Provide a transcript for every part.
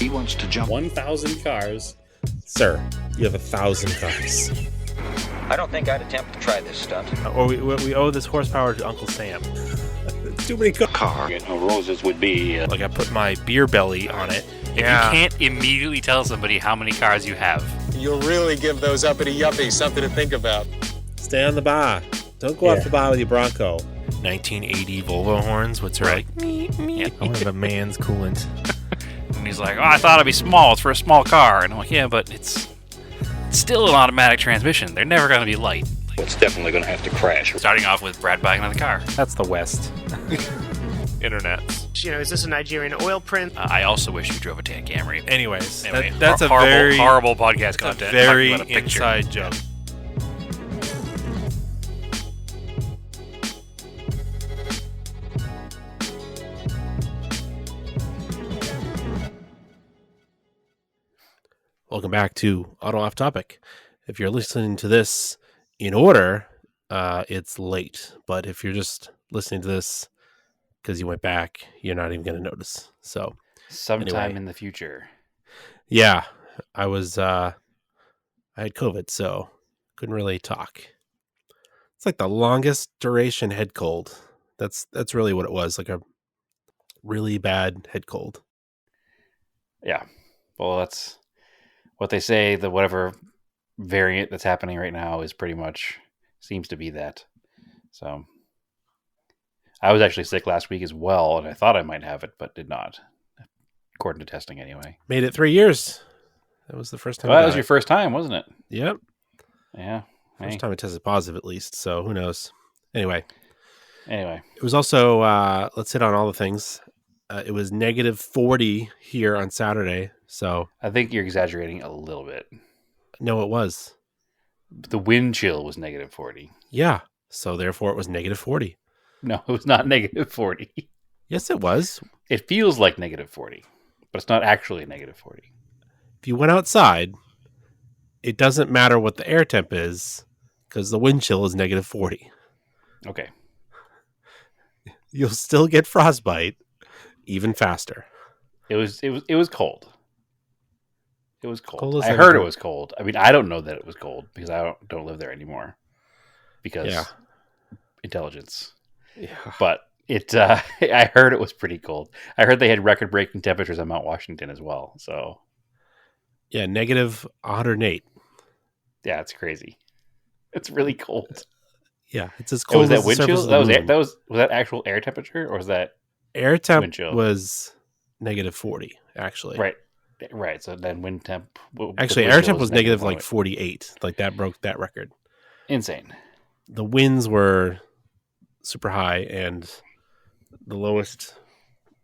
He wants to jump 1,000 cars. Sir, you have 1,000 cars. I don't think I'd attempt to try this stunt. Or we owe this horsepower to Uncle Sam. Too many cars. car. You know, roses would be... Like I put my beer belly on it. If you can't immediately tell somebody how many cars you have. You'll really give those uppity yuppies something to think about. Stay on the bar. Don't go off the bar with your Bronco. 1980 Volvo horns, what's right? I want to have a man's coolant. And he's like, oh, I thought it'd be small. It's for a small car. And I'm like, yeah, but it's still an automatic transmission. They're never going to be light. It's definitely going to have to crash. Starting off with Brad buying another car. That's the West. Internet. You know, is this a Nigerian oil print? I also wish you drove a Tan Camry. Anyways, Anyway, that's a horrible, very horrible podcast content. Very Talking about a picture. inside joke. Welcome back to Auto Off Topic. If you're listening to this in order, it's late. But if you're just listening to this because you went back, you're not even going to notice. So, Sometime in the future. yeah, I had COVID, so couldn't really talk. It's like the longest duration head cold. That's really what it was, like a really bad head cold. Yeah. Well, that's what they say. The whatever variant that's happening right now is pretty much seems to be that. So I was actually sick last week as well, and I thought I might have it, but did not, according to testing anyway. Made it 3 years. That was the first time. Well, that was your first time, wasn't it? Yep. Yeah. First time I tested positive, at least. So who knows? Anyway, it was also, let's hit on all the things. It was negative 40 here on Saturday. So I think you're exaggerating a little bit. No, it was. The wind chill was negative 40. Yeah. So therefore it was negative 40. No, it was not negative 40. Yes, it was. It feels like negative 40, but it's not actually negative 40. If you went outside, it doesn't matter what the air temp is because the wind chill is negative 40. Okay. You'll still get frostbite even faster. It was cold. It was cold. Cold as I heard it was cold. I mean, I don't know that it was cold because I don't live there anymore. Because intelligence. Yeah. But I heard it was pretty cold. I heard they had record-breaking temperatures on Mount Washington as well. So yeah, negative 108. Yeah, it's crazy. It's really cold. Yeah, it's as cold was as that wind the surface chill? of the moon. Was that actual air temperature, or was that air temp wind chill? Was negative 40 actually. Right. So then wind temp. Actually, air temp was negative like 48. Like that broke that record. Insane. The winds were super high, and the lowest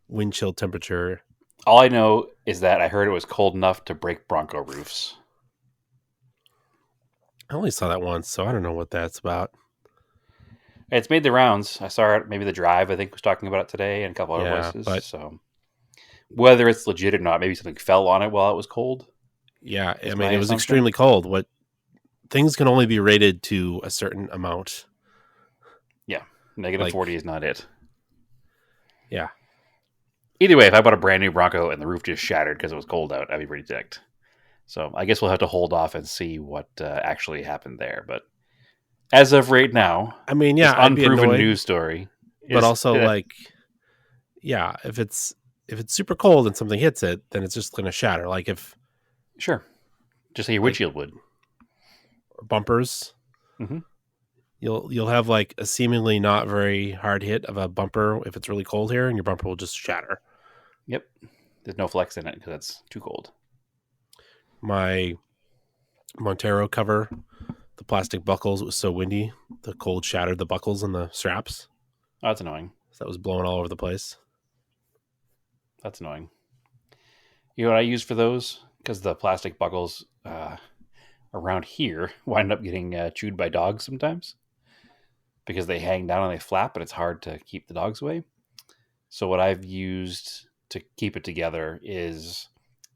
wind chill temperature. All I know is that I heard it was cold enough to break Bronco roofs. I only saw that once, so I don't know what that's about. It's made the rounds. I saw it. Maybe the Drive, I think, was talking about it today, and a couple other places. But so whether it's legit or not, maybe something fell on it while it was cold. Yeah, I mean, it was extremely cold. What things can only be rated to a certain amount. Yeah, negative 40 is not it. Yeah. Either way, if I bought a brand new Bronco and the roof just shattered because it was cold out, I'd be pretty ticked. So I guess we'll have to hold off and see what actually happened there. But as of right now, I mean, yeah, this unproven news story. But also, if it's super cold and something hits it, then it's just going to shatter. Like if just like your windshield would, or bumpers. Mm-hmm. You'll have like a seemingly not very hard hit of a bumper if it's really cold here, and your bumper will just shatter. Yep, there's no flex in it because it's too cold. My Montero cover, the plastic buckles, it was so windy, the cold shattered the buckles and the straps. Oh, that's annoying. So that was blowing all over the place. That's annoying. You know what I use for those? Because the plastic buckles around here wind up getting chewed by dogs sometimes. Because they hang down and they flap, and it's hard to keep the dogs away. So what I've used to keep it together is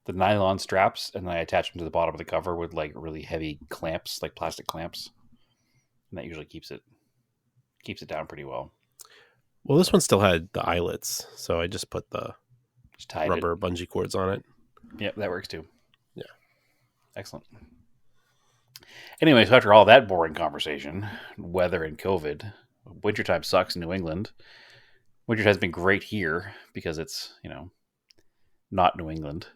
the nylon straps, and then I attach them to the bottom of the cover with like really heavy clamps, like plastic clamps. And that usually keeps it down pretty well. Well, this one still had the eyelets, so I just put the Just tied rubber bungee cords on it. Yep, that works too. Yeah. Excellent. Anyway, so after all that boring conversation, weather and COVID, wintertime sucks in New England. Wintertime's been great here because it's, not New England.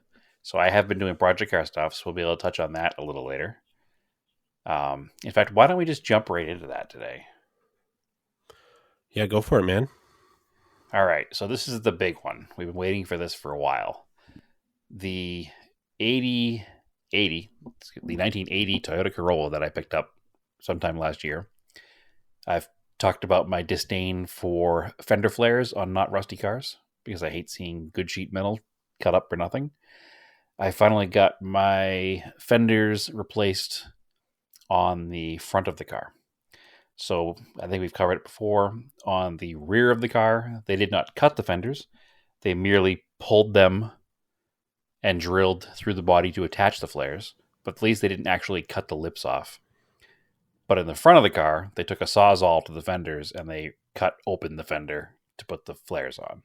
So I have been doing project car stuff, so we'll be able to touch on that a little later. In fact, why don't we just jump right into that today? Yeah, go for it, man. All right, so this is the big one. We've been waiting for this for a while. The 1980 Toyota Corolla that I picked up sometime last year. I've talked about my disdain for fender flares on not rusty cars because I hate seeing good sheet metal cut up for nothing. I finally got my fenders replaced on the front of the car. So I think we've covered it before. On the rear of the car, they did not cut the fenders. They merely pulled them and drilled through the body to attach the flares. But at least they didn't actually cut the lips off. But in the front of the car, they took a Sawzall to the fenders and they cut open the fender to put the flares on,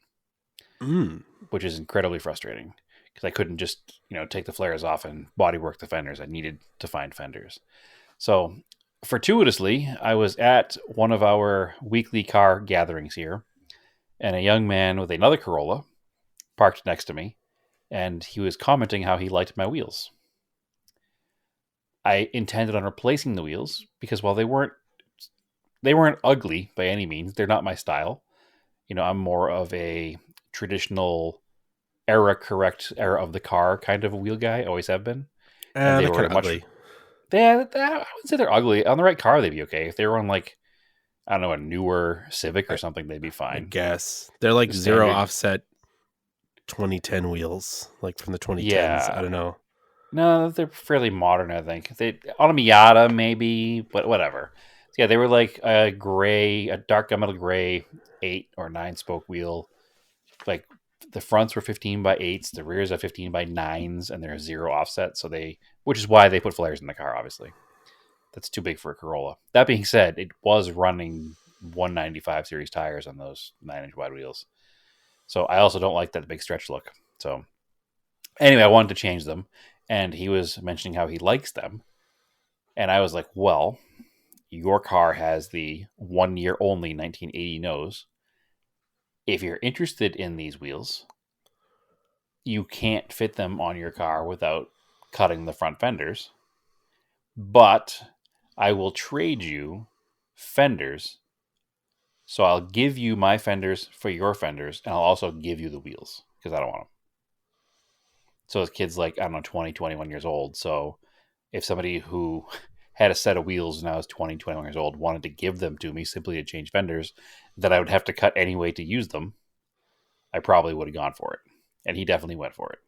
which is incredibly frustrating because I couldn't just take the flares off and bodywork the fenders. I needed to find fenders. So fortuitously, I was at one of our weekly car gatherings here, and a young man with another Corolla parked next to me, and he was commenting how he liked my wheels. I intended on replacing the wheels because while they weren't ugly by any means, they're not my style. I'm more of a traditional era of the car kind of a wheel guy. Always have been. And They're kind of ugly. I wouldn't say they're ugly. On the right car, they'd be okay. If they were on a newer Civic or something, they'd be fine. I guess they're like zero offset 2010 wheels, like from the 2010s. Yeah. I don't know. No, they're fairly modern, I think. They on a Miata, maybe, but whatever. So yeah, they were like a dark gunmetal gray 8 or 9 spoke wheel. Like the fronts were 15x8s, the rears are 15x9s, and they're zero offset. Which is why they put flares in the car. Obviously, that's too big for a Corolla. That being said, it was running 195 series tires on those 9-inch wide wheels. So I also don't like that big stretch look. So anyway, I wanted to change them. And he was mentioning how he likes them. And I was like, well, your car has the 1 year only 1980 nose. If you're interested in these wheels, you can't fit them on your car without cutting the front fenders. But I will trade you fenders. So I'll give you my fenders for your fenders. And I'll also give you the wheels because I don't want them. So this kid's 20, 21 years old. So if somebody who had a set of wheels when I was 20, 21 years old wanted to give them to me simply to change fenders that I would have to cut anyway to use them, I probably would have gone for it. And he definitely went for it.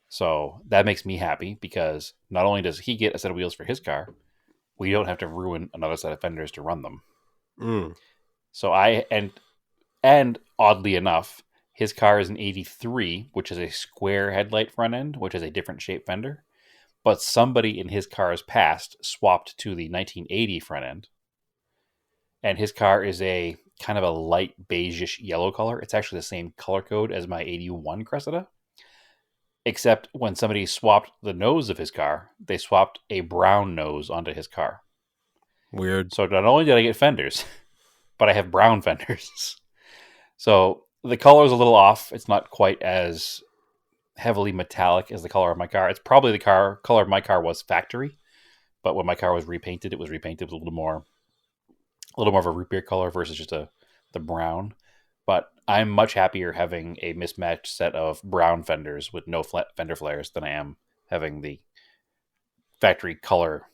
So that makes me happy because not only does he get a set of wheels for his car, we don't have to ruin another set of fenders to run them. So and oddly enough, his car is an 83, which is a square headlight front end, which is a different shape fender. But somebody in his car's past swapped to the 1980 front end. And his car is a kind of a light beigeish yellow color. It's actually the same color code as my 81 Cressida. Except when somebody swapped the nose of his car, they swapped a brown nose onto his car. Weird. So not only did I get fenders, but I have brown fenders. So the color is a little off. It's not quite as heavily metallic as the color of my car. It's probably the color of my car was factory, but when my car was repainted, it was repainted with a little more of a root beer color versus just the brown. But I'm much happier having a mismatched set of brown fenders with no fender flares than I am having the factory color,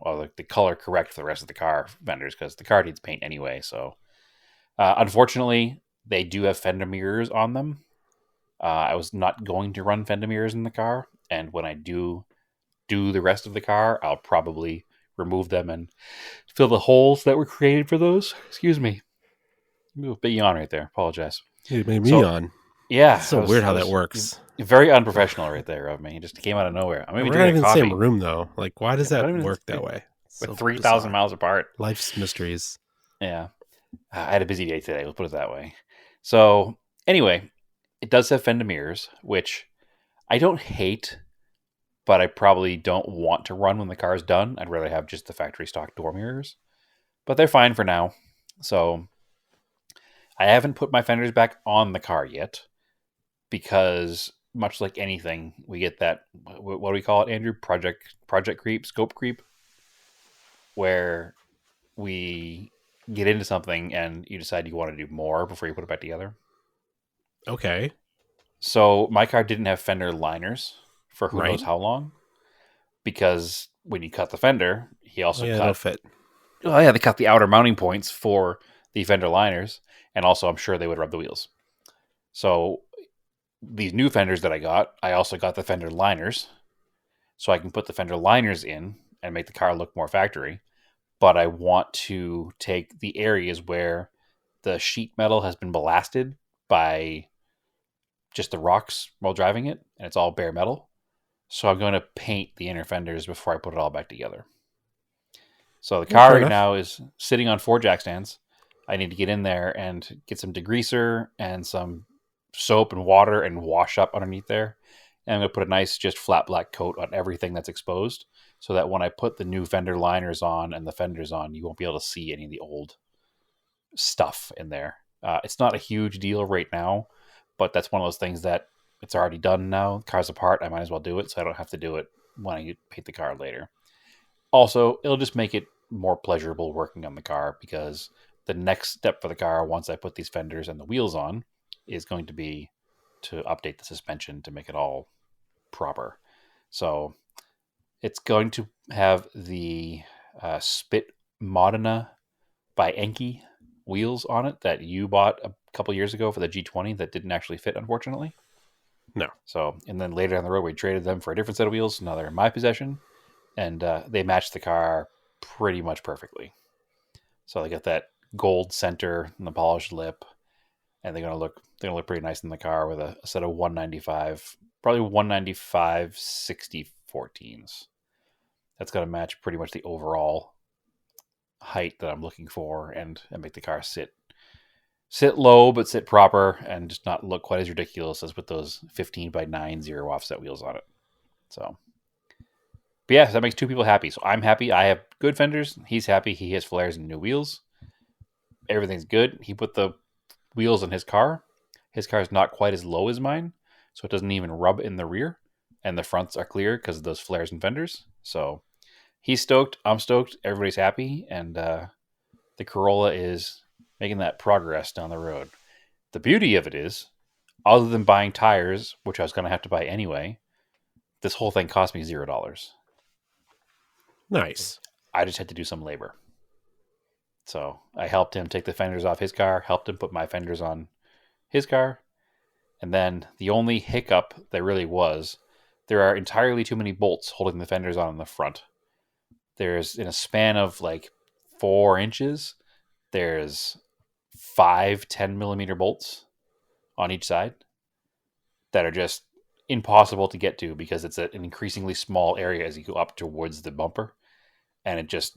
or the color correct for the rest of the car fenders because the car needs paint anyway. So unfortunately, they do have fender mirrors on them. I was not going to run fender mirrors in the car, and when I do the rest of the car, I'll probably remove them and fill the holes that were created for those. Excuse me. A bit yawn right there. Apologize. It made me yawn. Yeah. It's so weird how that works. Very unprofessional right there of me. It just came out of nowhere. I'm maybe We're not even in the coffee. same room, though. Why does that work that way? With 3,000 miles apart. Life's mysteries. Yeah. I had a busy day today. We'll put it that way. So anyway, it does have fender mirrors, which I don't hate, but I probably don't want to run when the car is done. I'd rather have just the factory stock door mirrors. But they're fine for now. So I haven't put my fenders back on the car yet because, much like anything, we get that, what do we call it, Andrew? Project creep, scope creep, where we get into something and you decide you want to do more before you put it back together. Okay. So my car didn't have fender liners for who Right. knows how long, because when you cut the fender, he also They'll cut. fit. Oh yeah, they cut the outer mounting points for the fender liners, and also I'm sure they would rub the wheels. So these new fenders that I got, I also got the fender liners, so I can put the fender liners in and make the car look more factory. But I want to take the areas where the sheet metal has been blasted by just the rocks while driving it, and it's all bare metal. So I'm going to paint the inner fenders before I put it all back together. So the car fair right enough. now is sitting on 4 jack stands. I need to get in there and get some degreaser and some soap and water and wash up underneath there. And I'm going to put a nice just flat black coat on everything that's exposed, so that when I put the new fender liners on and the fenders on, you won't be able to see any of the old stuff in there. It's not a huge deal right now, but that's one of those things that it's already done now. The car's apart. I might as well do it so I don't have to do it when I paint the car later. Also, it'll just make it more pleasurable working on the car, because the next step for the car, once I put these fenders and the wheels on, is going to be to update the suspension to make it all proper. So it's going to have the Spit Modena by Enki wheels on it that you bought a couple years ago for the G20 that didn't actually fit, unfortunately. No. So, and then later down the road, we traded them for a different set of wheels. Now they're in my possession, and they match the car pretty much perfectly. So they got that gold center and the polished lip, and they're gonna look pretty nice in the car with a set of 195, probably 195 60 14s. That's gonna match pretty much the overall height that I'm looking for, and make the car sit low but sit proper, and just not look quite as ridiculous as with those 15x9 0 offset wheels on it. So, but yeah, that makes 2 people happy. So I'm happy. I have good fenders. He's happy. He has flares and new wheels. Everything's good. He put the wheels on his car. His car is not quite as low as mine, so it doesn't even rub in the rear, and the fronts are clear because of those flares and fenders. So he's stoked. I'm stoked. Everybody's happy, and the Corolla is making that progress down the road. The beauty of it is, other than buying tires, which I was going to have to buy anyway, this whole thing cost me $0. Nice. I just had to do some labor. So I helped him take the fenders off his car, helped him put my fenders on his car. And then the only hiccup there really was, there are entirely too many bolts holding the fenders on the front. There's, in a span of like 4 inches, there's 5 10-millimeter bolts on each side that are just impossible to get to, because it's an increasingly small area as you go up towards the bumper. And it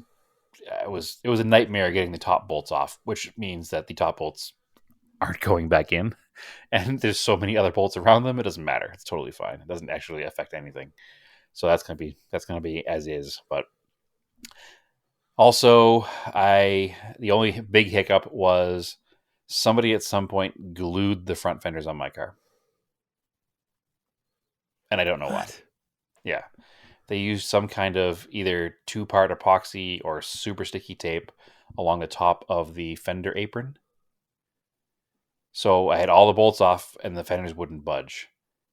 was a nightmare getting the top bolts off, which means that the top bolts aren't going back in, and there's so many other bolts around them, it doesn't matter. It's totally fine. It doesn't actually affect anything. So that's gonna be as is. But also, the only big hiccup was somebody at some point glued the front fenders on my car, and I don't know why. Yeah. They used some kind of either 2-part epoxy or super sticky tape along the top of the fender apron. So I had all the bolts off and the fenders wouldn't budge.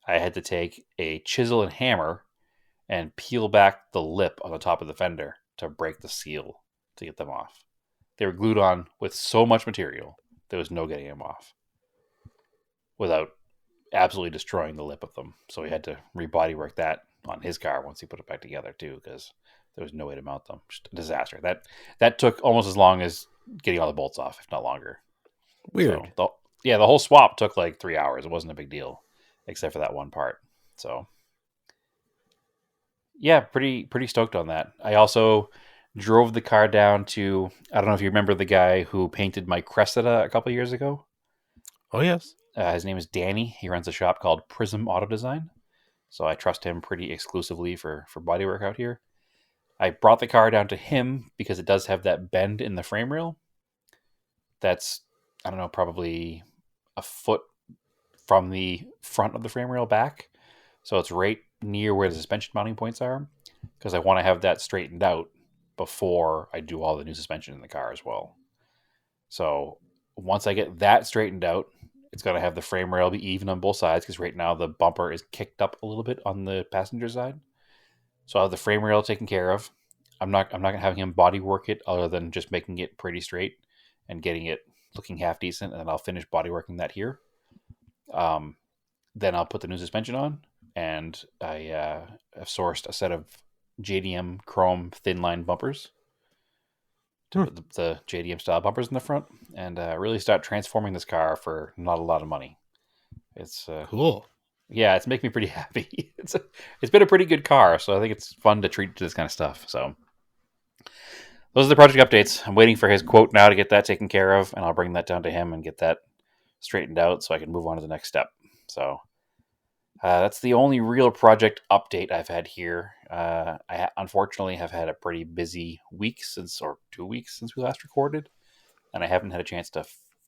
I had to take a chisel and hammer and peel back the lip on the top of the fender to break the seal to get them off. They were glued on with so much material, there was no getting them off without absolutely destroying the lip of them. So we had to re-bodywork that on his car once he put it back together too, because there was no way to mount them. Just a disaster. That took almost as long as getting all the bolts off, if not longer. Weird. So the whole swap took like 3 hours. It wasn't a big deal, except for that one part. So yeah, pretty stoked on that. I also drove the car down to, I don't know if you remember the guy who painted my Cressida a couple years ago. Oh, yes. His name is Danny. He runs a shop called Prism Auto Design. so I trust him pretty exclusively for bodywork out here. I brought the car down to him because it does have that bend in the frame rail. That's, I don't know, probably a foot from the front of the frame rail back. So it's right near where the suspension mounting points are, because I want to have that straightened out before I do all the new suspension in the car as well. So once I get that straightened out, it's going to have the frame rail be even on both sides, because right now the bumper is kicked up a little bit on the passenger side. So I'll have the frame rail taken care of. I'm not going to have him body work it, other than just making it pretty straight and getting it looking half decent, and then I'll finish body working that here. Then I'll put the new suspension on, and I have sourced a set of JDM chrome thin line bumpers to put the JDM style bumpers in the front, and really start transforming this car for not a lot of money. It's Cool. Yeah, it's making me pretty happy. It's been a pretty good car, so I think it's fun to treat to this kind of stuff. So those are the project updates. I'm waiting for his quote now to get that taken care of, and I'll bring that down to him and get that straightened out so I can move on to the next step. So that's the only real project update I've had here. I unfortunately have had a pretty busy week or 2 weeks since we last recorded, and I haven't had a chance to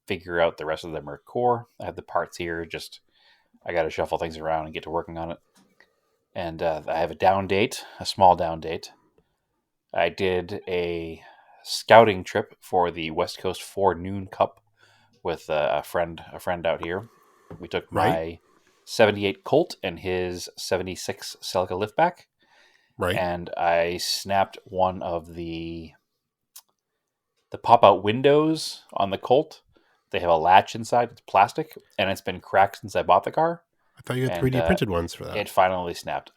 figure out the rest of the Merc core. I have the parts here, just I got to shuffle things around and get to working on it. And I have a small down date. I did a scouting trip for the West Coast Forenoon Cup with a friend out here. We took my 78 Colt and his 76 Celica liftback. Right. And I snapped one of the pop-out windows on the Colt. They have a latch inside. It's plastic, and it's been cracked since I bought the car. I thought you had 3D printed ones for that. It finally snapped.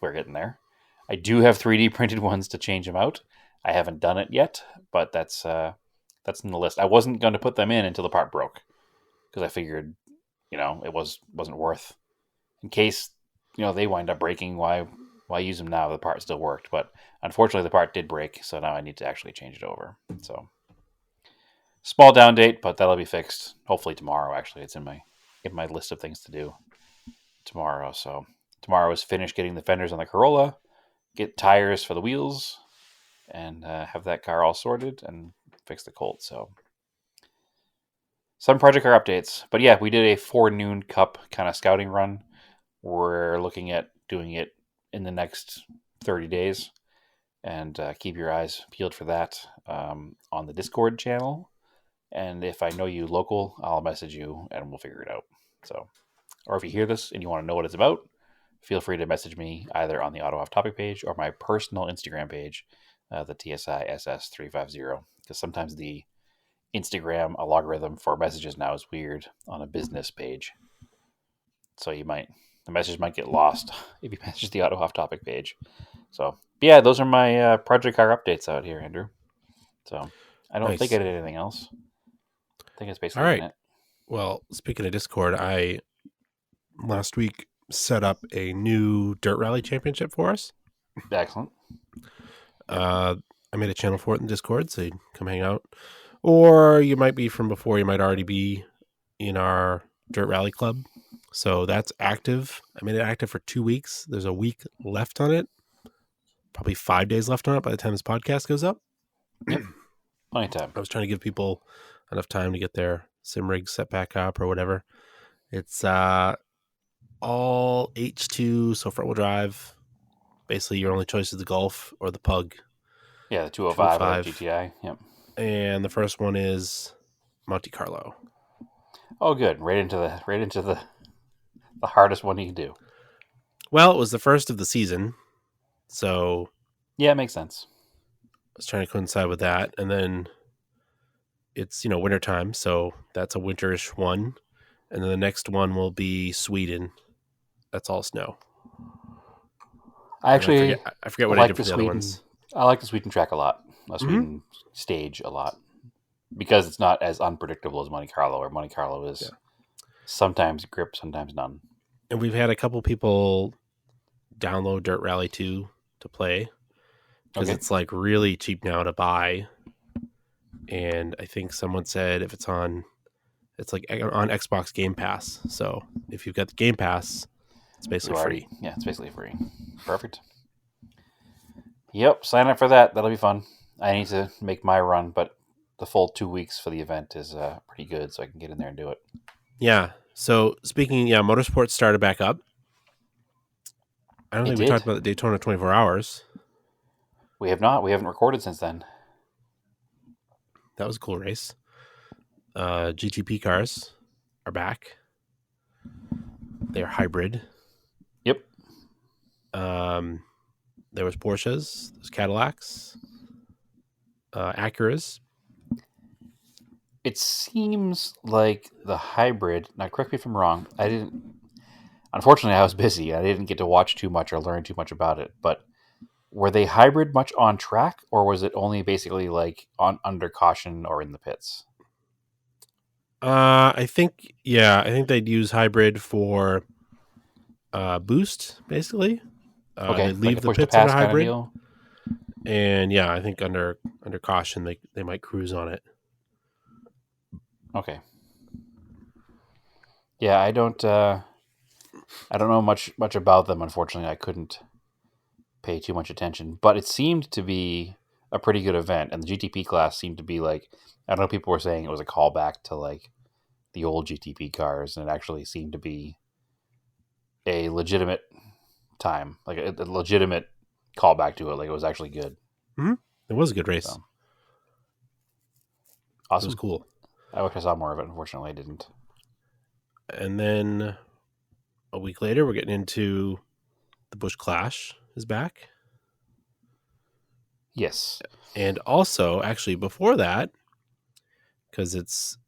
We're getting there. I do have 3D printed ones to change them out. I haven't done it yet, but that's in the list. I wasn't going to put them in until the part broke, because I figured, it wasn't worth, in case, they wind up breaking. Why use them now? The part still worked, but unfortunately the part did break, so now I need to actually change it over. So small down date, but that'll be fixed hopefully tomorrow. Actually, it's in my list of things to do tomorrow. So tomorrow is finish getting the fenders on the Corolla, get tires for the wheels, and have that car all sorted and fix the Colt. So some project car updates. But yeah, we did a Forenoon Cup kind of scouting run. We're looking at doing it in the next 30 days. And keep your eyes peeled for that on the Discord channel. And if I know you local, I'll message you and we'll figure it out. So, or if you hear this and you want to know what it's about, feel free to message me either on the Auto Off Topic page or my personal Instagram page, the TSISS350, because sometimes the Instagram algorithm for messages now is weird on a business page. So the message might get lost if you message the Auto Off Topic page. So yeah, those are my project car updates out here, Andrew. So I don't think I did anything else. I think it's basically all right. it. Well, speaking of Discord, I last week set up a new dirt rally championship for us. Excellent. I made a channel for it in Discord, so you can come hang out. Or you might be from before, you might already be in our dirt rally club. So that's active. I made it active for 2 weeks. There's a week left on it. Probably 5 days left on it by the time this podcast goes up. Plenty of time. I was trying to give people enough time to get their sim rigs set back up or whatever. It's all H2, so front wheel drive. Basically, your only choice is the Golf or the Pug. Yeah, the 205 or the GTI. Yep. And the first one is Monte Carlo. Oh, good. Right into the hardest one you can do. Well, it was the first of the season, so yeah, it makes sense. I was trying to coincide with that, and then it's wintertime, so that's a winterish one, and then the next one will be Sweden. That's all snow. I forget what I did for the other ones. I like the Sweden track a lot. The Sweden stage a lot, because it's not as unpredictable as Monte Carlo, or Monte Carlo is sometimes grip, sometimes none. And we've had a couple people download Dirt Rally 2 to play, because it's like really cheap now to buy. And I think someone said it's like on Xbox Game Pass. So if you've got the Game Pass, it's It's basically free. Yeah, it's basically free. Perfect. Yep, sign up for that. That'll be fun. I need to make my run, but the full 2 weeks for the event is pretty good, so I can get in there and do it. Yeah. So speaking, motorsports started back up. I don't think we talked about the Daytona 24 Hours. We have not. We haven't recorded since then. That was a cool race. GTP cars are back. They are hybrid. Yep. There was Porsches, there's Cadillacs, Acuras. It seems like the hybrid. Now, correct me if I'm wrong. Unfortunately, I was busy. I didn't get to watch too much or learn too much about it. But were they hybrid much on track, or was it only basically like under caution or in the pits? I think they'd use hybrid for boost, basically. Okay, they leave like the push to pits in pass a kind of hybrid, deal. and I think under caution they might cruise on it. Okay. Yeah, I don't know much about them. Unfortunately, I couldn't pay too much attention, but it seemed to be a pretty good event, and the GTP class seemed to be like, I don't know, people were saying it was a callback to like the old GTP cars, and it actually seemed to be a legitimate time, like a legitimate callback to it. Like it was actually good. Mm-hmm. It was a good race. So, awesome. It was cool. I wish I saw more of it. Unfortunately, I didn't. And then a week later, we're getting into the Busch Clash is back. Yes. And also, actually, before that, because it's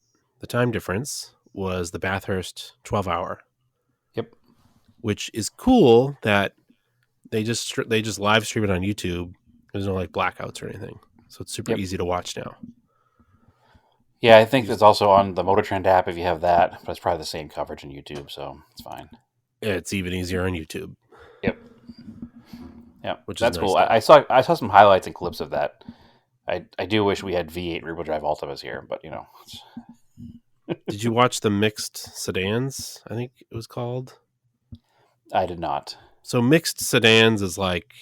the time difference, was the Bathurst 12-hour. Yep. Which is cool that they just live stream it on YouTube. There's no like blackouts or anything, so it's super easy to watch now. Yeah, I think it's also on the Motor Trend app if you have that, but it's probably the same coverage on YouTube, so it's fine. It's even easier on YouTube. Yep. Which that's is cool. nice. I saw some highlights and clips of that. I do wish we had V8 rear-wheel drive Altimas here, but Did you watch the mixed sedans? I think it was called. I did not. So mixed sedans is like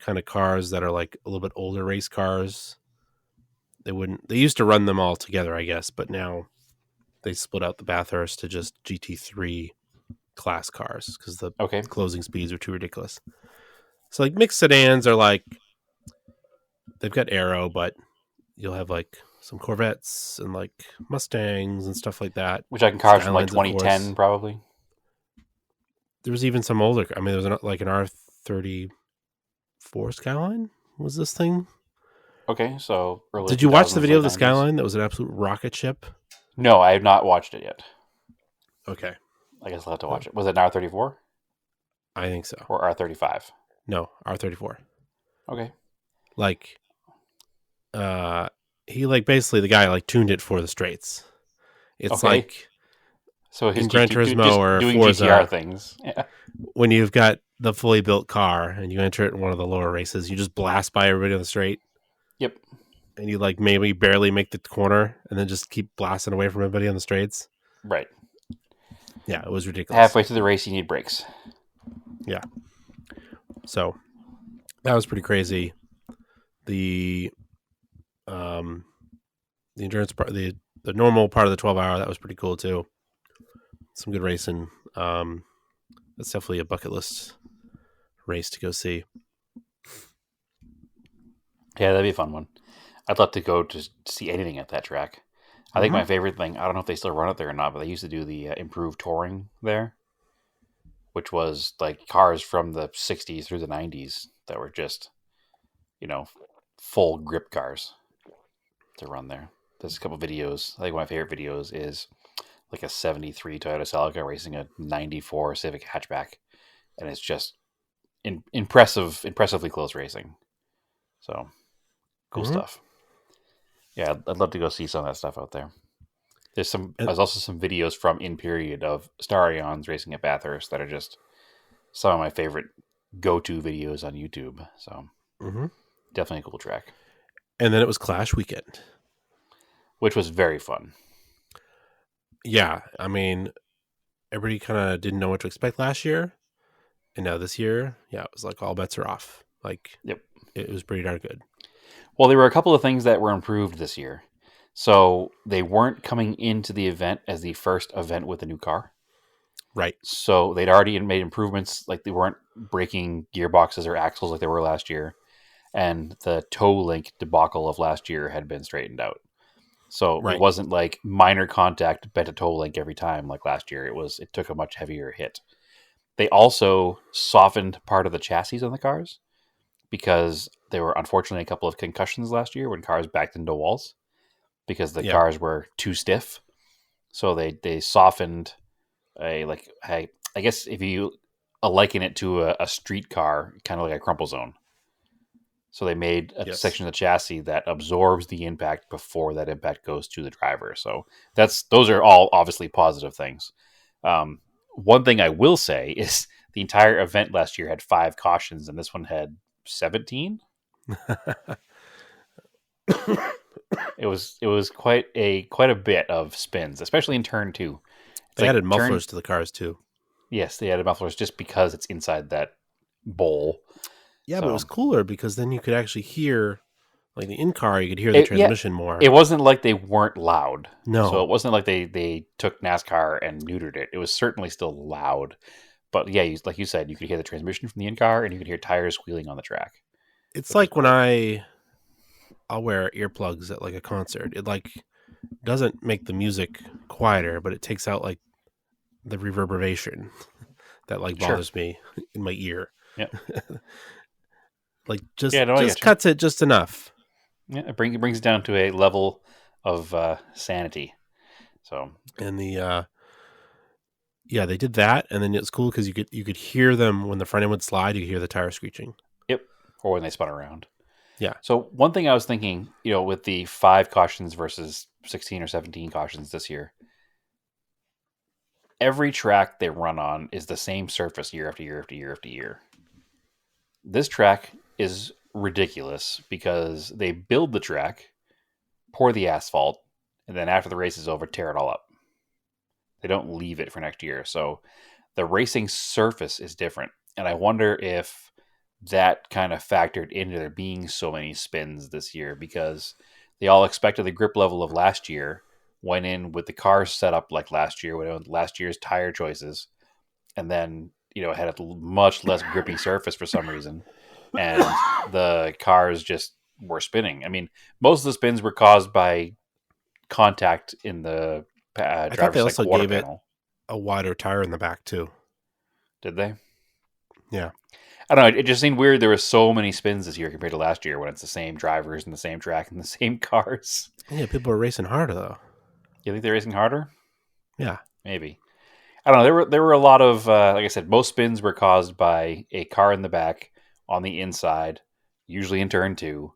kind of cars that are like a little bit older race cars. They used to run them all together, I guess, but now they split out the Bathurst to just GT3 class cars because the closing speeds are too ridiculous. So like mixed sedans are like, they've got aero, but you'll have like some Corvettes and like Mustangs and stuff like that. Which I can cars from like Skylines, 2010 probably. There was even some older. I mean, there was like an R34 Skyline. Was this thing? Okay, so early. Did you watch the video of the 90s. Skyline? That was an absolute rocket ship. No, I have not watched it yet. Okay, I guess I'll have to watch it. Was it an R34 I think so. or R35? No, R34. Okay. Like, he like basically the guy like tuned it for the straights. It's like so his in Gran Turismo or doing Forza GTR things. Yeah. When you've got the fully built car and you enter it in one of the lower races, you just blast by everybody on the straight. Yep. And you like maybe barely make the corner and then just keep blasting away from everybody on the straights. Right. Yeah, it was ridiculous. Halfway through the race, you need brakes. Yeah. So that was pretty crazy. The endurance part, the normal part of the 12-hour, that was pretty cool too. Some good racing. That's definitely a bucket list race to go see. Yeah, that'd be a fun one. I'd love to go to see anything at that track. I think my favorite thing, I don't know if they still run it there or not, but they used to do the improved touring there, which was like cars from the 60s through the 90s that were just, full grip cars to run there. There's a couple videos. I think one of my favorite videos is like a 73 Toyota Celica racing a 94 Civic hatchback. And it's just impressively close racing. So, cool stuff. Yeah, I'd love to go see some of that stuff out there. There's also some videos from in period of Starions racing at Bathurst that are just some of my favorite go-to videos on YouTube. So, definitely a cool track. And then it was Clash weekend, which was very fun. Yeah, I mean, everybody kind of didn't know what to expect last year. And now this year, yeah, it was like all bets are off. Like, Yep. it was pretty darn good. Well, there were a couple of things that were improved this year. So they weren't coming into the event as the first event with a new car. Right. So they'd already made improvements, like they weren't breaking gearboxes or axles like they were last year. And the toe link debacle of last year had been straightened out. So Right. it wasn't like minor contact bent a toe link every time like last year. It took a much heavier hit. They also softened part of the chassis on the cars because there were unfortunately a couple of concussions last year when cars backed into walls because the Yeah. cars were too stiff. So they softened I guess if you liken it to a street car, kind of like a crumple zone. So they made a Yes. section of the chassis that absorbs the impact before that impact goes to the driver. So those are all obviously positive things. One thing I will say is the entire event last year had 5 cautions, and this one had 17. It was quite a bit of spins, especially in turn 2. They added mufflers to the cars too. Yes, they added mufflers just because it's inside that bowl. Yeah, but it was cooler because then you could actually hear, like the in-car, you could hear the Yeah, transmission more. it wasn't like they weren't loud. No. So it wasn't like they took NASCAR and neutered it. It was certainly still loud. But yeah, like you said, you could hear the transmission from the in-car and you could hear tires squealing on the track. It's like when I'll wear earplugs at like a concert. It like doesn't make the music quieter, but it takes out like the reverberation that like bothers me in my ear. Yeah. Like just I just cuts it just enough. Yeah, it brings it down to a level of sanity. So And the they did that, and then it's cool because you could hear them when the front end would slide. You could hear the tire screeching. Yep, or when they spun around. Yeah. So one thing I was thinking, with the 5 cautions versus 16 or 17 cautions this year, every track they run on is the same surface year after year after year after year. This track is ridiculous because they build the track, pour the asphalt, and then after the race is over, tear it all up. They don't leave it for next year. So the racing surface is different. And I wonder if that kind of factored into there being so many spins this year because they all expected the grip level of last year, went in with the cars set up like last year, went in with last year's tire choices, and then, had a much less grippy surface for some reason. And the cars just were spinning. I mean, most of the spins were caused by contact in the I thought driver's they side also quarter gave panel. it a wider tire in the back too. Did they? Yeah. I don't know. It just seemed weird. There were so many spins this year compared to last year when it's the same drivers and the same track and the same cars. Yeah, people are racing harder though. You think they're racing harder? Yeah. Maybe. I don't know. There were a lot of, like I said, most spins were caused by a car in the back on the inside, usually in turn 2,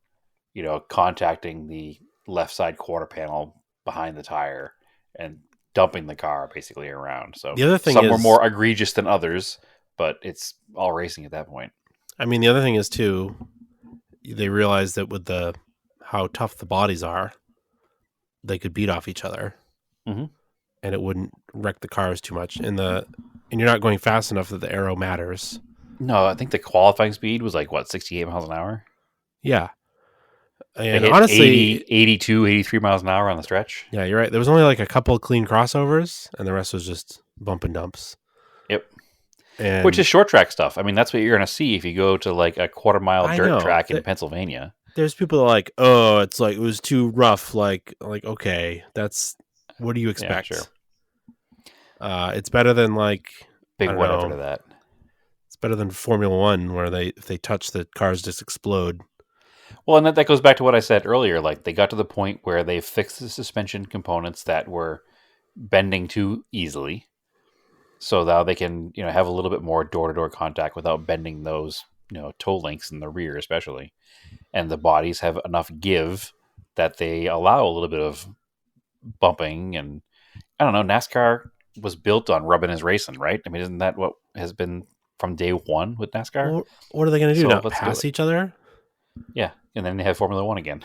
contacting the left side quarter panel behind the tire and dumping the car basically around. So the other thing some were is, more egregious than others, but it's all racing at that point. I mean, the other thing is too, they realized that with how tough the bodies are, they could beat off each other, Mhm. and it wouldn't wreck the cars too much. And you're not going fast enough that the aero matters. No, I think the qualifying speed was 68 miles an hour? Yeah. They And hit honestly, 80, 82, 83 miles an hour on the stretch. yeah, you're right. There was only like a couple of clean crossovers, and the rest was just bump and dumps. Yep. And Which is short track stuff. I mean, that's what you're going to see if you go to a quarter mile I dirt know. track in Pennsylvania. There's people that are like, oh, it's like it was too rough. Like okay, that's what do you expect? sure. It's better than Big I don't whatever know. to that. It's better than Formula One, where if they touch, the cars just explode. Well, and that goes back to what I said earlier. They got to the point where they fixed the suspension components that were bending too easily. So now they can, have a little bit more door-to-door contact without bending those, toe links in the rear especially. And the bodies have enough give that they allow a little bit of bumping. And I don't know, NASCAR was built on rubbing is racing, right? I mean, isn't that what has been from day one with NASCAR? Well, what are they going to do? So Not let's do pass it. each other? Yeah, and then they have Formula One again.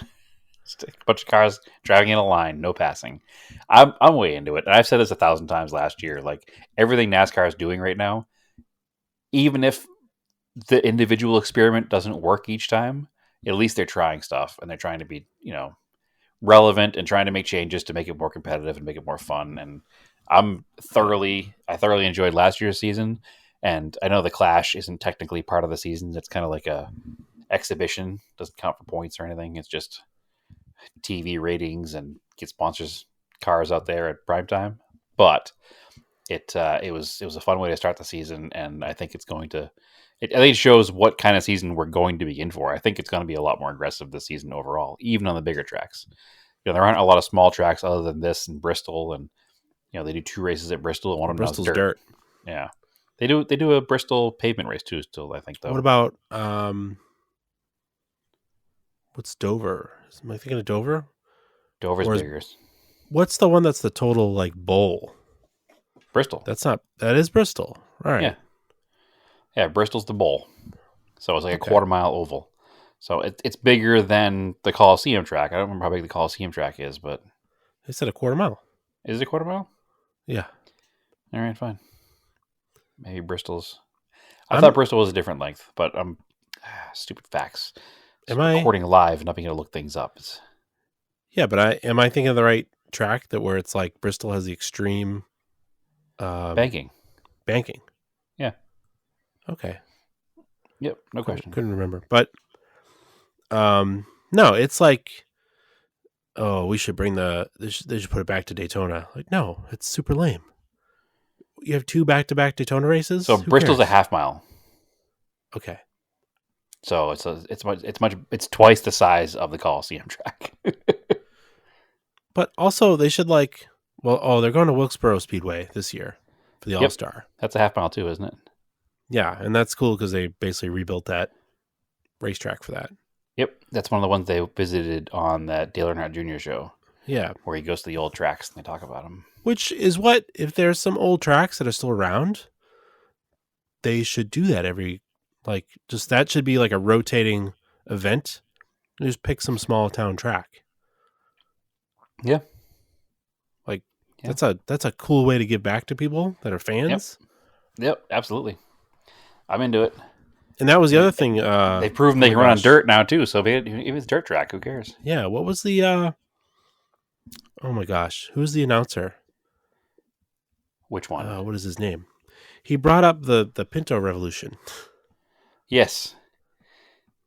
Just a bunch of cars driving in a line, no passing. I'm way into it, and I've said this 1,000 times last year. Everything NASCAR is doing right now, even if the individual experiment doesn't work each time, at least they're trying stuff and they're trying to be, relevant and trying to make changes to make it more competitive and make it more fun. And I thoroughly enjoyed last year's season. And I know the Clash isn't technically part of the season. It's kind of like a exhibition, doesn't count for points or anything. It's just TV ratings and get sponsors cars out there at prime time. But it was a fun way to start the season, and I think it's going to. I think it shows what kind of season we're going to be in for. I think it's going to be a lot more aggressive this season overall, even on the bigger tracks. There aren't a lot of small tracks other than this in Bristol, and they do 2 races at Bristol, and one of them Bristol's is dirt. Yeah, they do a Bristol pavement race too. Still, I think though. What about what's Dover? Am I thinking of Dover? Dover's bigger. What's the one that's the total like bowl? Bristol. That is Bristol. All right. Yeah, Bristol's the bowl. So it's like a quarter-mile oval. So it's bigger than the Coliseum track. I don't remember how big the Coliseum track is, but... They said a quarter mile. Is it a quarter mile? Yeah. All right, fine. Maybe Bristol's... I thought Bristol was a different length, but stupid facts. Recording live, not being able to look things up. Yeah, but am I thinking of the right track where it's like Bristol has the extreme... banking. Yeah. Okay. Yep, no question. Couldn't remember. But no, it's like, oh, we should they should put it back to Daytona. Like, no, it's super lame. You have 2 back-to-back Daytona races? So Who Bristol's cares? a half mile. Okay. So it's twice the size of the Coliseum track. But also they should they're going to Wilkesboro Speedway this year for the All-Star. That's a half mile too, isn't it? Yeah, and that's cool because they basically rebuilt that racetrack for that. Yep, that's one of the ones they visited on that Dale Earnhardt Jr. show. Yeah. Where he goes to the old tracks and they talk about them. Which is if there's some old tracks that are still around, they should do that that should be like a rotating event. Just pick some small town track. Yeah. That's a cool way to give back to people that are fans. Yep, absolutely. I'm into it. And that was the other thing. They've proven they can run on dirt now too. So if it's dirt track, who cares? Yeah. What was the? Oh my gosh, who's the announcer? Which one? What is his name? He brought up the Pinto Revolution. Yes.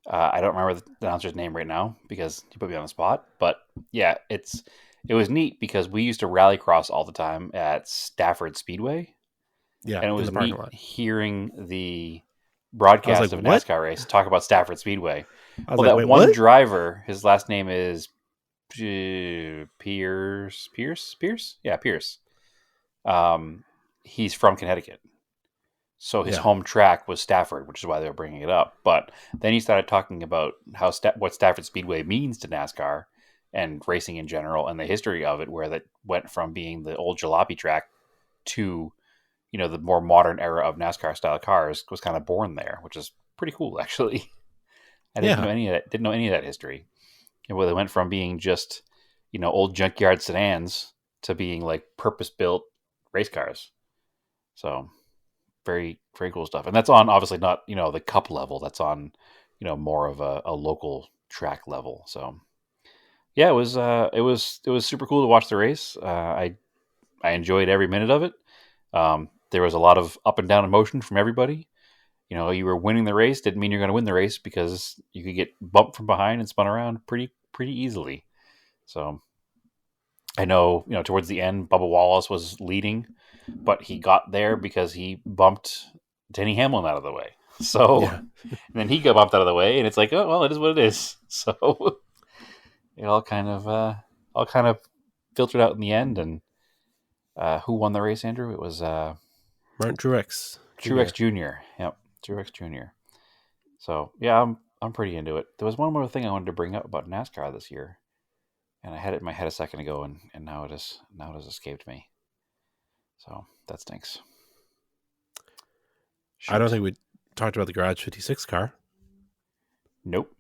I don't remember the announcer's name right now because you put me on the spot. But yeah, it was neat because we used to rallycross all the time at Stafford Speedway. Yeah, and it was in the parking neat lot. heering the broadcast of a what? NASCAR race talk about Stafford Speedway. Wait, one what? driver, his last name is Pierce. Yeah, Pierce. He's from Connecticut. So his home track was Stafford, which is why they were bringing it up. But then he started talking about what Stafford Speedway means to NASCAR and racing in general and the history of it, where that went from being the old jalopy track to, the more modern era of NASCAR style cars was kind of born there, which is pretty cool, actually. I didn't know any of that. Didn't know any of that history. And where they went from being just, old junkyard sedans to being like purpose-built race cars. So very, very cool stuff. And that's on obviously not, the cup level. That's on, more of a local track level. So yeah, it was super cool to watch the race. I enjoyed every minute of it. There was a lot of up and down emotion from everybody. You were winning the race didn't mean you're going to win the race because you could get bumped from behind and spun around pretty easily. So I know, towards the end, Bubba Wallace was leading, but he got there because he bumped Denny Hamlin out of the way. So and then he got bumped out of the way, and it's like, oh well, it is what it is. So it all kind of filtered out in the end. And who won the race, Andrew? It was Martin Truex. Truex Jr. Yep, Truex Jr. So yeah, I'm pretty into it. There was one more thing I wanted to bring up about NASCAR this year, and I had it in my head a second ago, and now it has escaped me. So that stinks. I don't think we talked about the Garage 56 car. Nope.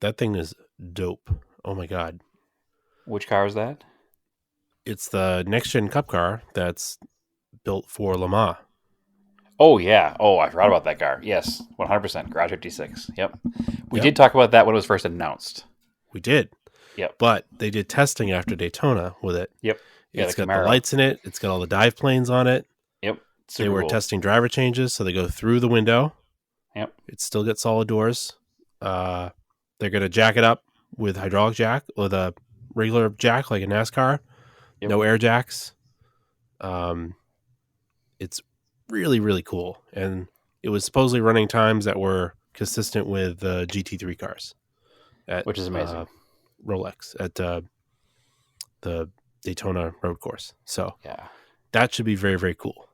That thing is dope. Oh my god. Which car is that? It's the next gen Cup car that's built for Le Mans. Oh, yeah. Oh, I forgot about that car. Yes, 100%. Garage 56. Yep. We Yep. did talk about that when it was first announced. We did. Yep. But they did testing after Daytona with it. Yep. Yeah, It's the got the Camaro. lights in it. It's got all the dive planes on it. Yep. They Super were cool. testing driver changes, so they go through the window. Yep. It still gets solid doors. They're going to jack it up with hydraulic jack, with a regular jack like a NASCAR. Yep. No air jacks. It's really, really cool. And it was supposedly running times that were consistent with GT3 cars. Which is amazing. Rolex at the Daytona road course. So Yeah. that should be very, very cool.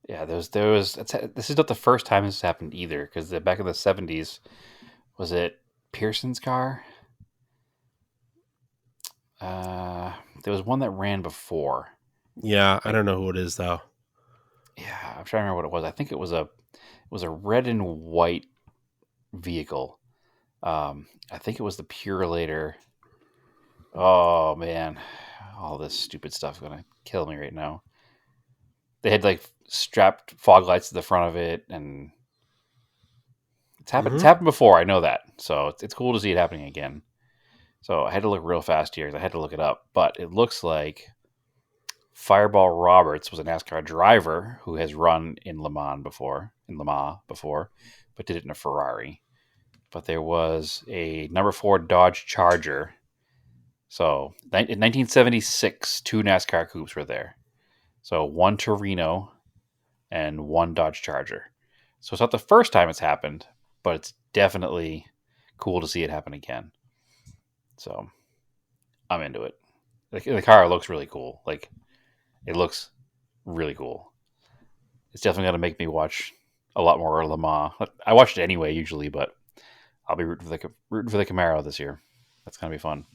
Yeah, this is not the first time this has happened either, because back in the 70s, was it Pearson's car? There was one that ran before. Yeah, I don't know who it is though. Yeah, I'm trying to remember what it was. I think it was a red and white vehicle. I think it was the Purelator. Oh man, all this stupid stuff is gonna kill me right now. They had like strapped fog lights to the front of it, and it's happened. It's happened before. I know that, so it's cool to see it happening again. So I had to look real fast here. I had to look it up, but it looks like Fireball Roberts was a NASCAR driver who has run in Le Mans before, but did it in a Ferrari. But there was a number 4 Dodge Charger. So in 1976, 2 NASCAR coupes were there. So 1 Torino and 1 Dodge Charger. So it's not the first time it's happened, but it's definitely cool to see it happen again. So I'm into it. The car looks really cool. Like, it looks really cool. It's definitely going to make me watch a lot more Le Mans. I watch it anyway, usually, but I'll be rooting for the Camaro this year. That's going to be fun.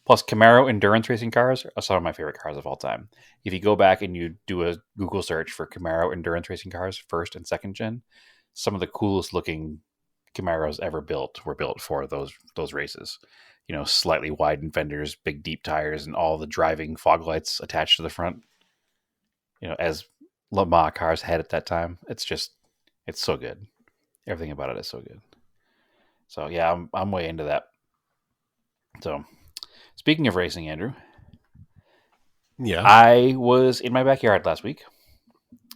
Plus, Camaro endurance racing cars are some of my favorite cars of all time. If you go back and you do a Google search for Camaro endurance racing cars, first and second gen, some of the coolest looking Camaros ever built were built for those races. You know, slightly widened fenders, big deep tires, and all the driving fog lights attached to the front. You know, as Le Mans cars had at that time. It's so good. Everything about it is so good. So yeah, I'm way into that. So, speaking of racing, Andrew, Yeah. I was in my backyard last week,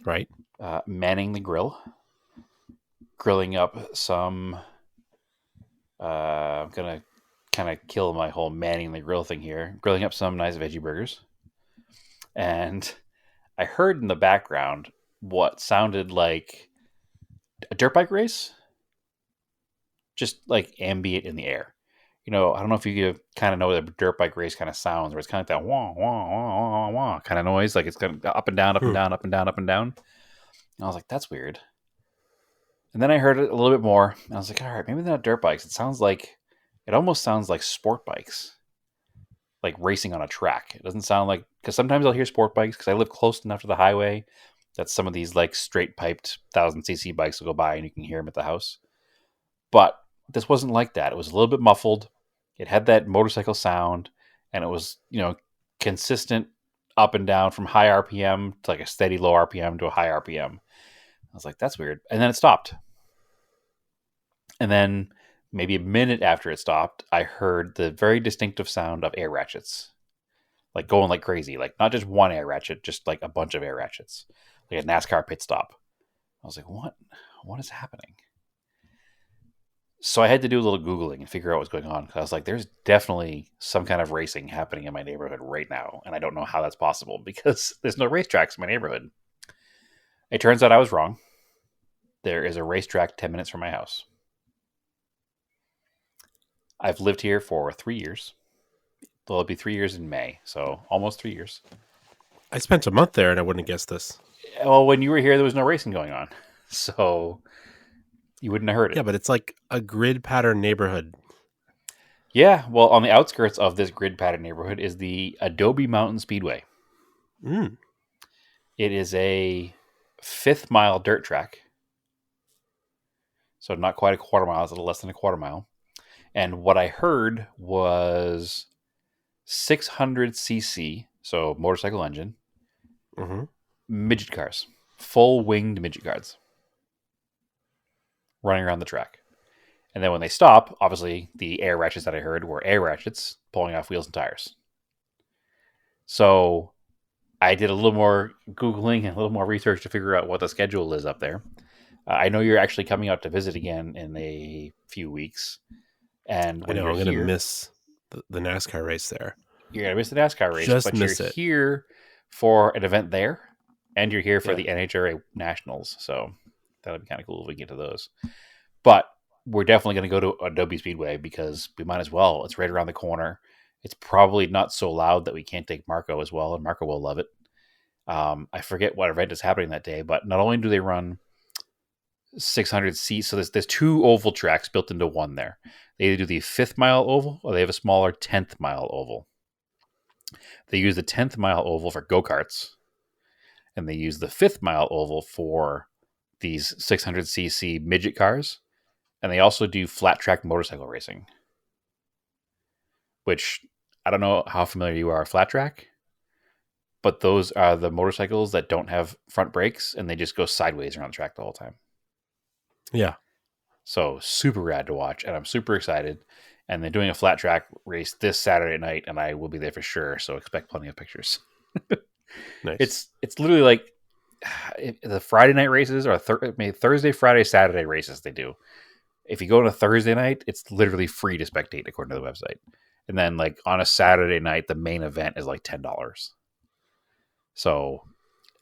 Right. manning the grill, grilling up some. I'm gonna kind of kill my whole manning the grill thing here. Grilling up some nice veggie burgers, and I heard in the background what sounded like a dirt bike race, just like ambient in the air. You know, I don't know if you kind of know what a dirt bike race kind of sounds, where it's kind of like that wah, wah, wah, wah, wah kind of noise. Like it's kind of up and down, up and down, up and down, up and down. And I was like, that's weird. And then I heard it a little bit more, and I was like, all right, maybe they're not dirt bikes. It almost sounds like sport bikes, like racing on a track. It doesn't sound like, because sometimes I'll hear sport bikes, because I live close enough to the highway that some of these like straight piped 1000cc bikes will go by and you can hear them at the house. But this wasn't like that. It was a little bit muffled. It had that motorcycle sound, and it was, consistent up and down from high RPM to like a steady low RPM to a high RPM. I was like, that's weird. And then it stopped. And then maybe a minute after it stopped, I heard the very distinctive sound of air ratchets, like going like crazy, like not just one air ratchet, just like a bunch of air ratchets, like a NASCAR pit stop. I was like, what is happening? So I had to do a little Googling and figure out what's going on. Because I was like, there's definitely some kind of racing happening in my neighborhood right now. And I don't know how that's possible because there's no racetracks in my neighborhood. It turns out I was wrong. There is a racetrack 10 minutes from my house. I've lived here for 3 years. It'll be 3 years in May. So almost 3 years. I spent a month there and I wouldn't have guessed this. Well, when you were here, there was no racing going on. So you wouldn't have heard it. Yeah, but it's like a grid pattern neighborhood. Yeah, well, on the outskirts of this grid pattern neighborhood is the Adobe Mountain Speedway. Mm. It is a 5th mile dirt track. So not quite a quarter mile, it's a little less than a quarter mile. And what I heard was 600cc, so motorcycle engine, midget cars, full winged midget cars running around the track. And then when they stop, obviously the air ratchets that I heard were air ratchets pulling off wheels and tires. So I did a little more Googling and a little more research to figure out what the schedule is up there. I know you're actually coming out to visit again in a few weeks. And I when know you're I'm going to here, miss the NASCAR race there. you're going to miss the NASCAR race, Just but miss you're it. here for an event there, and you're here for Yeah. the NHRA Nationals. So that'll be kind of cool if we get to those. But we're definitely going to go to Adobe Speedway because we might as well. It's right around the corner. It's probably not so loud that we can't take Marco as well, and Marco will love it. I forget what event is happening that day, but not only do they run 600 seats, so there's two oval tracks built into one there. They either do the 5th mile oval or they have a smaller 10th mile oval. They use the 10th mile oval for go-karts, and they use the 5th mile oval for these 600cc midget cars, and they also do flat track motorcycle racing, which I don't know how familiar you are with flat track, but those are the motorcycles that don't have front brakes and they just go sideways around the track the whole time. Yeah. So super rad to watch, and I'm super excited. And they're doing a flat track race this Saturday night, and I will be there for sure. So expect plenty of pictures. Nice. It's literally like the Friday night races or maybe Thursday, Friday, Saturday races they do. If you go on a Thursday night, it's literally free to spectate according to the website. And then like on a Saturday night, the main event is like $10. So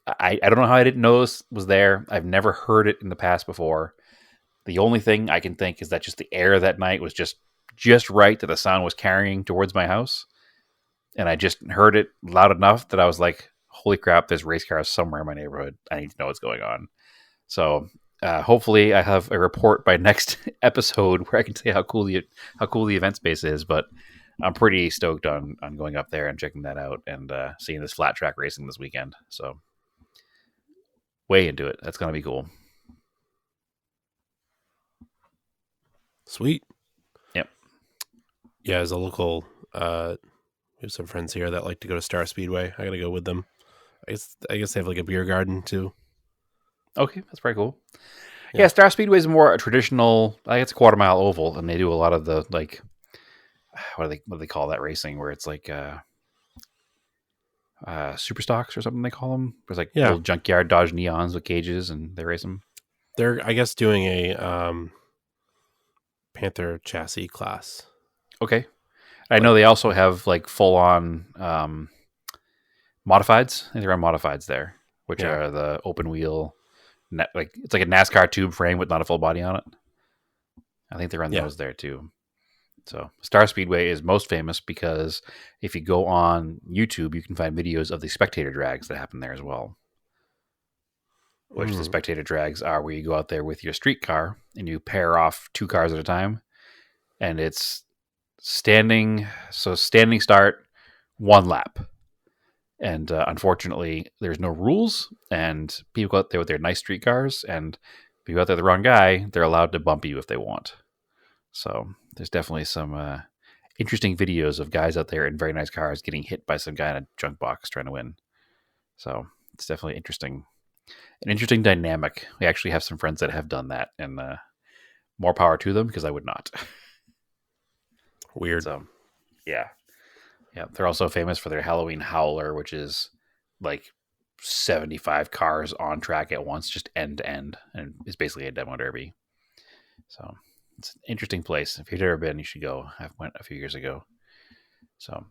I don't know how I didn't know this was there. I've never heard it in the past before. The only thing I can think is that just the air that night was just right that the sound was carrying towards my house. And I just heard it loud enough that I was like, holy crap, there's race cars somewhere in my neighborhood. I need to know what's going on. So hopefully I have a report by next episode where I can say how cool the event space is. But I'm pretty stoked on going up there and checking that out and seeing this flat track racing this weekend. So way into it. That's going to be cool. Sweet. Yep. Yeah, as a local, we have some friends here that like to go to Star Speedway. I got to go with them. I guess they have like a beer garden too. Okay, that's pretty cool. Yeah, Star Speedway is more a traditional. Like it's a quarter mile oval, and they do a lot of the like. What do they call that racing? Where it's like super stocks or something they call them. There's like little junkyard Dodge Neons with cages, and they race them. They're I guess doing a Panther chassis class. Okay, I know they also have like full on modifieds. I think they run modifieds there, which are the open wheel. Like it's like a NASCAR tube frame with not a full body on it. I think they run those there too. So Star Speedway is most famous because if you go on YouTube, you can find videos of the spectator drags that happen there as well. Which the spectator drags are where you go out there with your street car and you pair off two cars at a time. And it's standing start, one lap. And unfortunately, there's no rules, and people go out there with their nice street cars, and if you go out there the wrong guy, they're allowed to bump you if they want. So there's definitely some interesting videos of guys out there in very nice cars getting hit by some guy in a junk box trying to win. So it's definitely an interesting dynamic. We actually have some friends that have done that, and more power to them because I would not. Weird. So, yeah. Yeah, they're also famous for their Halloween Howler, which is like 75 cars on track at once, just end to end, and it's basically a demo derby. So it's an interesting place. If you've never been, you should go. I went a few years ago. So,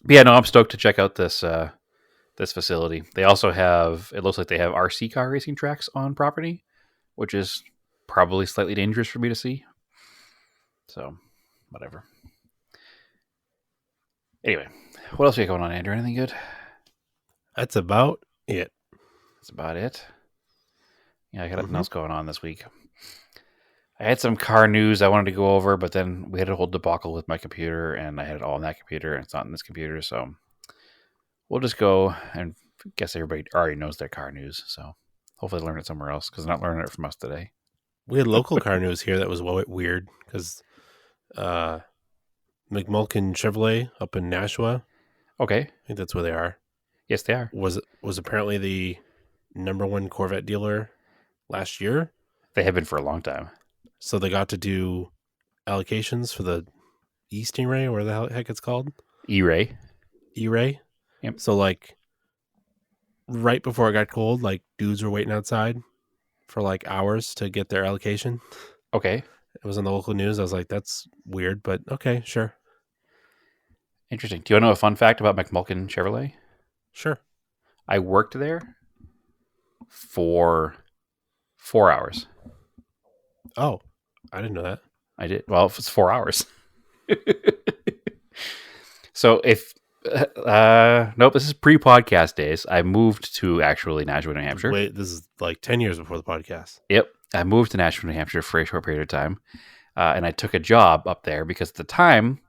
but yeah, no, I'm stoked to check out this facility. They also have, it looks like they have RC car racing tracks on property, which is probably slightly dangerous for me to see. So, whatever. Anyway, what else we got going on, Andrew? Anything good? That's about it. That's about it. Yeah, I got nothing else going on this week. I had some car news I wanted to go over, but then we had a whole debacle with my computer, and I had it all on that computer, and it's not on this computer, so we'll just go, and I guess everybody already knows their car news, so hopefully learn it somewhere else, because they're not learning it from us today. We had local car news here that was weird, because McMulkin Chevrolet up in Nashua. Okay. I think that's where they are. Yes, they are. Was apparently the #1 Corvette dealer last year. They have been for a long time. So they got to do allocations for the Stingray, or the heck it's called, E-Ray. E-Ray. Yep. So like right before it got cold, like dudes were waiting outside for like hours to get their allocation. Okay. It was on the local news. I was like, that's weird, but okay, sure. Interesting. Do you want to know a fun fact about McMulkin Chevrolet? Sure. I worked there for 4 hours. Oh, I didn't know that. I did. Well, it's 4 hours. So if nope, this is pre-podcast days. I moved to actually Nashua, New Hampshire. Wait, this is like 10 years before the podcast. Yep, I moved to Nashua, New Hampshire for a short period of time, and I took a job up there because at the time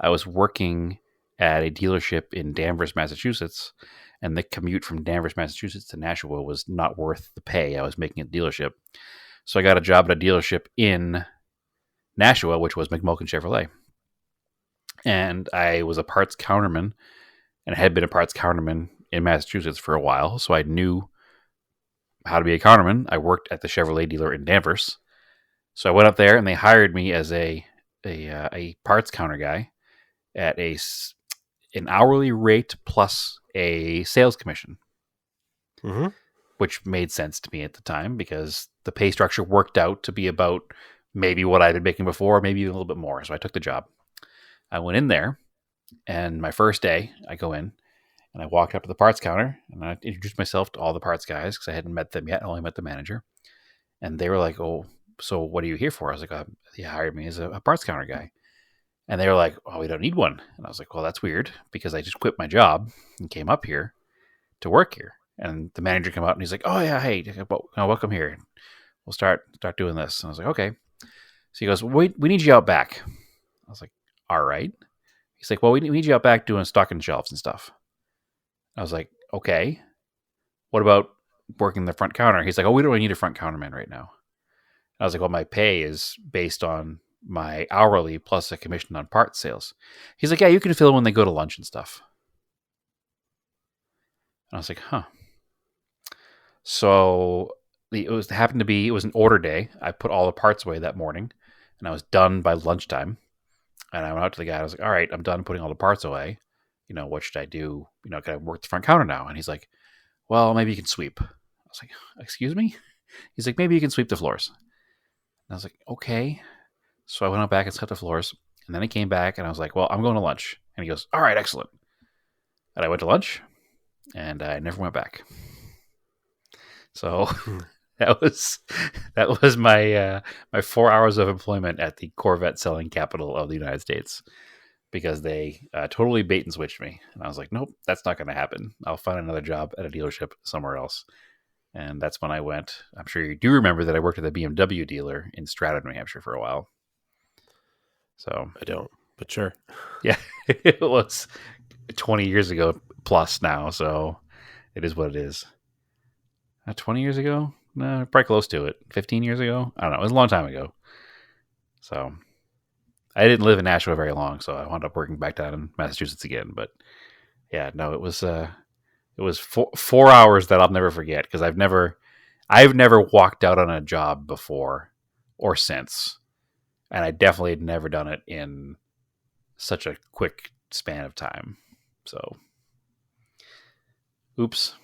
I was working at a dealership in Danvers, Massachusetts, and the commute from Danvers, Massachusetts to Nashua was not worth the pay I was making at the dealership. So I got a job at a dealership in Nashua, which was McMulkin Chevrolet. And I was a parts counterman, and I had been a parts counterman in Massachusetts for a while, so I knew how to be a counterman. I worked at the Chevrolet dealer in Danvers. So I went up there, and they hired me as a parts counter guy at an hourly rate plus a sales commission, Mm-hmm. which made sense to me at the time because the pay structure worked out to be about maybe what I'd been making before, maybe even a little bit more. So I took the job. I went in there, and my first day, I go in, and I walked up to the parts counter, and I introduced myself to all the parts guys because I hadn't met them yet. I only met the manager. And they were like, "Oh, so what are you here for?" I was like, "He hired me as a parts counter guy." And they were like, "Oh, we don't need one." And I was like, "Well, that's weird because I just quit my job and came up here to work here." And the manager came out, and he's like, "Oh, yeah, hey, welcome here. We'll start doing this." And I was like, "Okay." So he goes, "We need you out back." I was like, "All right." He's like, "Well, we need you out back doing stocking shelves and stuff." I was like, "Okay. What about working the front counter?" He's like, "Oh, we don't really need a front counterman right now." I was like, "Well, my pay is based on my hourly plus a commission on parts sales." He's like, "Yeah, you can fill when they go to lunch and stuff." And I was like, "Huh." So it was an order day. I put all the parts away that morning, and I was done by lunchtime. And I went out to the guy. I was like, "All right, I'm done putting all the parts away. What should I do? Can I work the front counter now?" And he's like, "Well, maybe you can sweep." I was like, "Excuse me?" He's like, "Maybe you can sweep the floors." And I was like, "Okay." So I went out back and swept the floors. And then I came back, and I was like, "Well, I'm going to lunch." And he goes, "All right, excellent." And I went to lunch, and I never went back. So that was my 4 hours of employment at the Corvette selling capital of the United States, because they totally bait and switched me. And I was like, "Nope, that's not going to happen. I'll find another job at a dealership somewhere else." And that's when I went. I'm sure you do remember that I worked at the BMW dealer in Stratton, New Hampshire for a while. So I don't, but sure. yeah, it was 20 years ago plus now. So it is what it is. 20 years ago? No, probably close to it. 15 years ago? I don't know. It was a long time ago. So I didn't live in Nashua very long, so I wound up working back down in Massachusetts again. But yeah, no, it was 4 hours that I'll never forget, because I've never walked out on a job before or since, and I definitely had never done it in such a quick span of time. So, oops.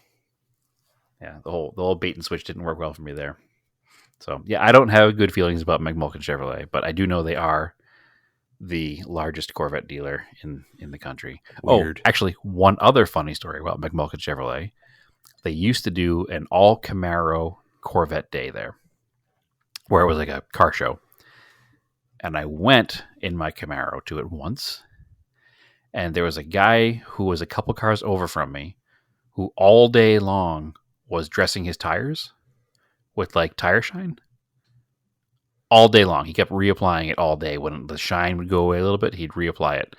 Yeah, the whole bait and switch didn't work well for me there. So yeah, I don't have good feelings about McMulkin Chevrolet, but I do know they are the largest Corvette dealer in the country. Weird. Oh, actually, one other funny story about McMulkin Chevrolet. They used to do an all Camaro Corvette day there, where it was like a car show. And I went in my Camaro to it once, and there was a guy who was a couple cars over from me who all day long was dressing his tires with like tire shine all day long. He kept reapplying it all day. When the shine would go away a little bit, he'd reapply it.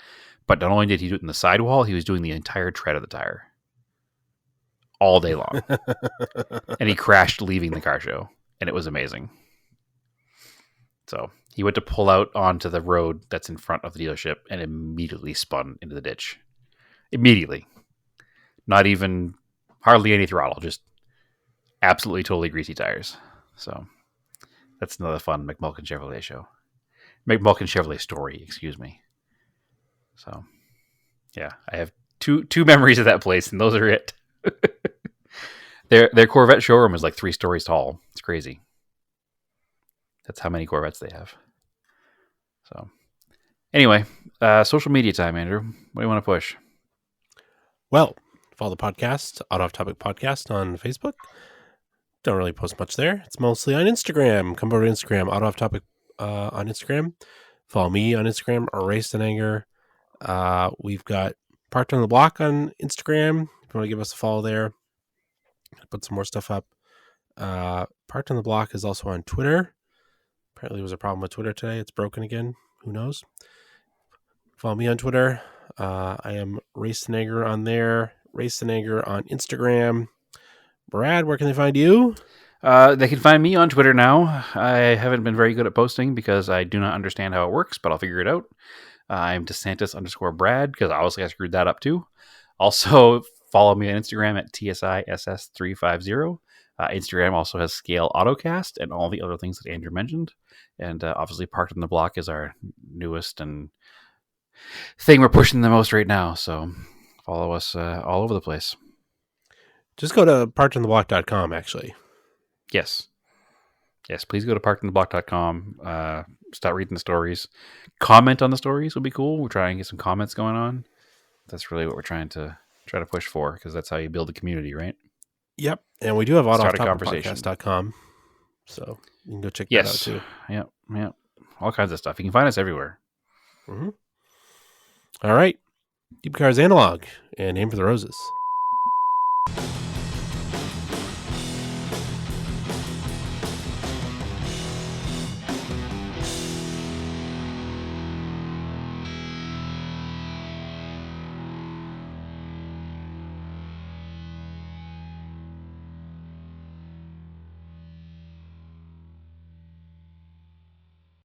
But not only did he do it in the sidewall, he was doing the entire tread of the tire all day long. And he crashed leaving the car show, and it was amazing. So he went to pull out onto the road that's in front of the dealership and immediately spun into the ditch. Immediately. Not even hardly any throttle, just absolutely totally greasy tires. So that's another fun McMulkin Chevrolet show. McMulkin Chevrolet story, excuse me. So yeah, I have two memories of that place, and those are it. Their Corvette showroom is like 3 stories tall. It's crazy. That's how many Corvettes they have. So anyway, social media time, Andrew. What do you want to push? Well, follow the podcast, Off Topic Podcast on Facebook. Don't really post much there. It's mostly on Instagram. Come over to Instagram, Off Topic on Instagram. Follow me on Instagram, Erased in Anger. We've got Parked on the Block on Instagram. If you want to give us a follow there, put some more stuff up. Parked on the Block is also on Twitter. Apparently there was a problem with Twitter today. It's broken again. Who knows? Follow me on Twitter. I am Race and Anger on there. Race and Anger on Instagram. Brad, where can they find you? They can find me on Twitter now. I haven't been very good at posting because I do not understand how it works, but I'll figure it out. I'm DeSantis_Brad because obviously I screwed that up too. Also, follow me on Instagram at TSISS350. Instagram also has Scale Autocast and all the other things that Andrew mentioned. And obviously Parked on the Block is our newest and thing we're pushing the most right now. So follow us all over the place. Just go to parkedontheblock.com, actually. Yes, please go to parkedontheblock.com. Start reading the stories. Comment on the stories would be cool. We're trying to get some comments going on. That's really what we're trying to push for, because that's how you build a community, right? Yep. And we do have Start a conversation. autofftopicpodcast.com. So you can go check that out too. Yep. All kinds of stuff. You can find us everywhere. Mm-hmm. All right. Keep cars analog and aim for the roses.